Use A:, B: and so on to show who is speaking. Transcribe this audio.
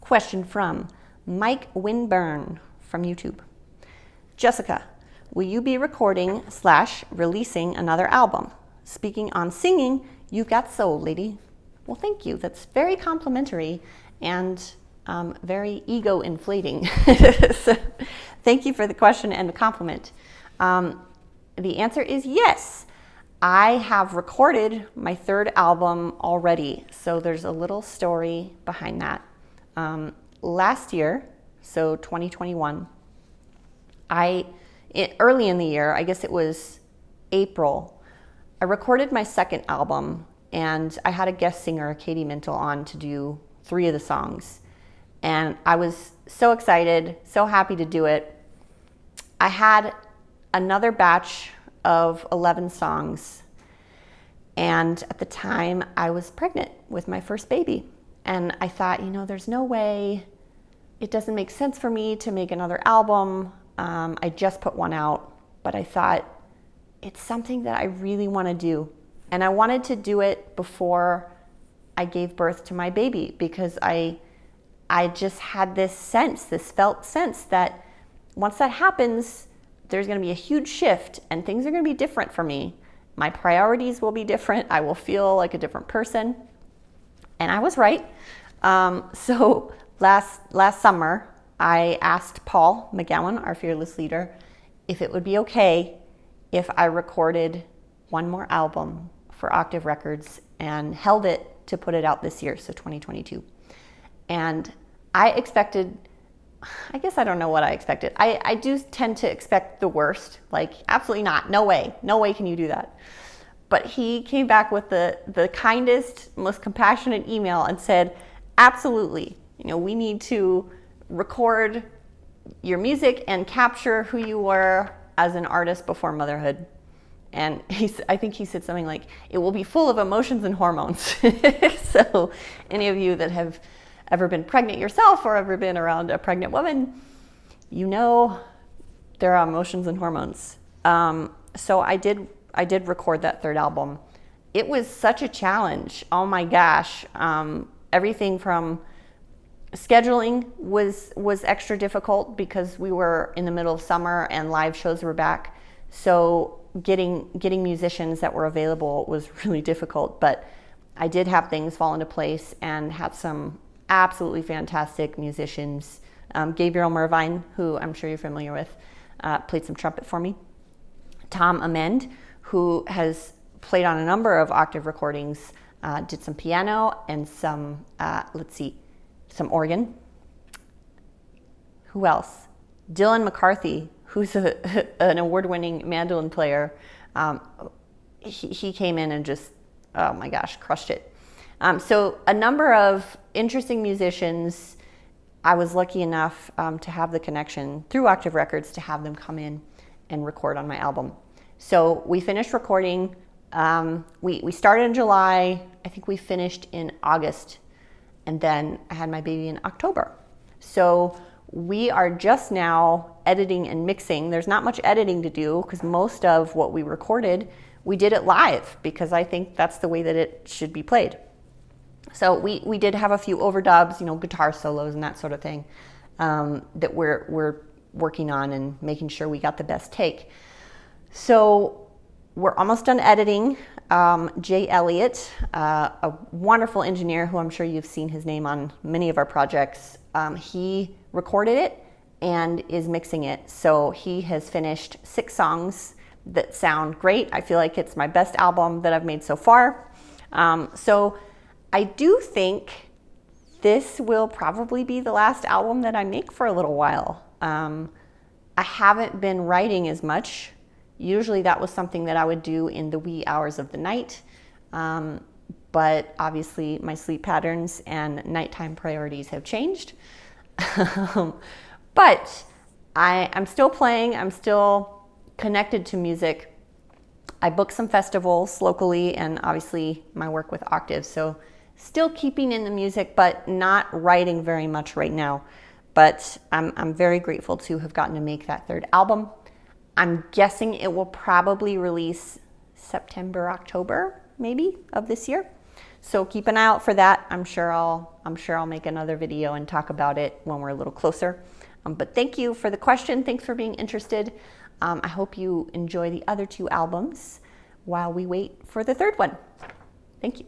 A: Question from Mike Winburn from YouTube. Jessica, will you be recording/releasing another album? Speaking on singing, you've got soul, lady. Well, thank you. That's very complimentary and very ego inflating. So, thank you for the question and the compliment. The answer is yes. I have recorded my third album already, so there's a little story behind that. Last year, so 2021, early in the year, I guess it was April, I recorded my second album, and I had a guest singer, Katie Mintle, on to do 3 of the songs. And I was so excited, so happy to do it. I had another batch of 11 songs, and at the time I was pregnant with my first baby. And I thought, there's no way, it doesn't make sense for me to make another album. I just put one out, but I thought it's something that I really want to do. And I wanted to do it before I gave birth to my baby, because I just had this felt sense that once that happens, there's going to be a huge shift and things are going to be different for me. My priorities will be different. I will feel like a different person. And I was right. So last summer, I asked Paul McGowan, our fearless leader, if it would be okay if I recorded one more album for Octave Records and held it to put it out this year, so 2022. And I expected, I guess I don't know what I expected. I do tend to expect the worst, like absolutely not, no way can you do that. But he came back with the kindest, most compassionate email and said, absolutely, we need to record your music and capture who you were as an artist before motherhood. And I think he said something like, it will be full of emotions and hormones. So any of you that have ever been pregnant yourself or ever been around a pregnant woman, there are emotions and hormones. So I did record that third album. It was such a challenge. Oh my gosh. Everything from scheduling was extra difficult because we were in the middle of summer and live shows were back. So getting musicians that were available was really difficult, but I did have things fall into place and had some absolutely fantastic musicians. Gabriel Mervine, who I'm sure you're familiar with, played some trumpet for me. Tom Amend, who has played on a number of Octave recordings, did some piano and some organ. Who else? Dylan McCarthy, who's an award-winning mandolin player. He came in and just, oh my gosh, crushed it. So a number of interesting musicians. I was lucky enough to have the connection through Octave Records to have them come in and record on my album. So we finished recording. We started in July. I think we finished in August. And then I had my baby in October. So we are just now editing and mixing. There's not much editing to do because most of what we recorded, we did it live because I think that's the way that it should be played. So we did have a few overdubs, guitar solos and that sort of thing that we're working on and making sure we got the best take. So we're almost done editing. Jay Elliott, a wonderful engineer who I'm sure you've seen his name on many of our projects, he recorded it and is mixing it. So he has finished 6 songs that sound great. I feel like it's my best album that I've made so far. So I do think this will probably be the last album that I make for a little while. I haven't been writing as much. Usually that was something that I would do in the wee hours of the night. But obviously my sleep patterns and nighttime priorities have changed. But I'm still playing. I'm still connected to music. I book some festivals locally and obviously my work with Octave. So still keeping in the music, but not writing very much right now. But I'm very grateful to have gotten to make that third album. I'm guessing it will probably release September, October, maybe, of this year. So keep an eye out for that. I'm sure I'll make another video and talk about it when we're a little closer. But thank you for the question. Thanks for being interested. I hope you enjoy the other 2 albums while we wait for the 3rd one. Thank you.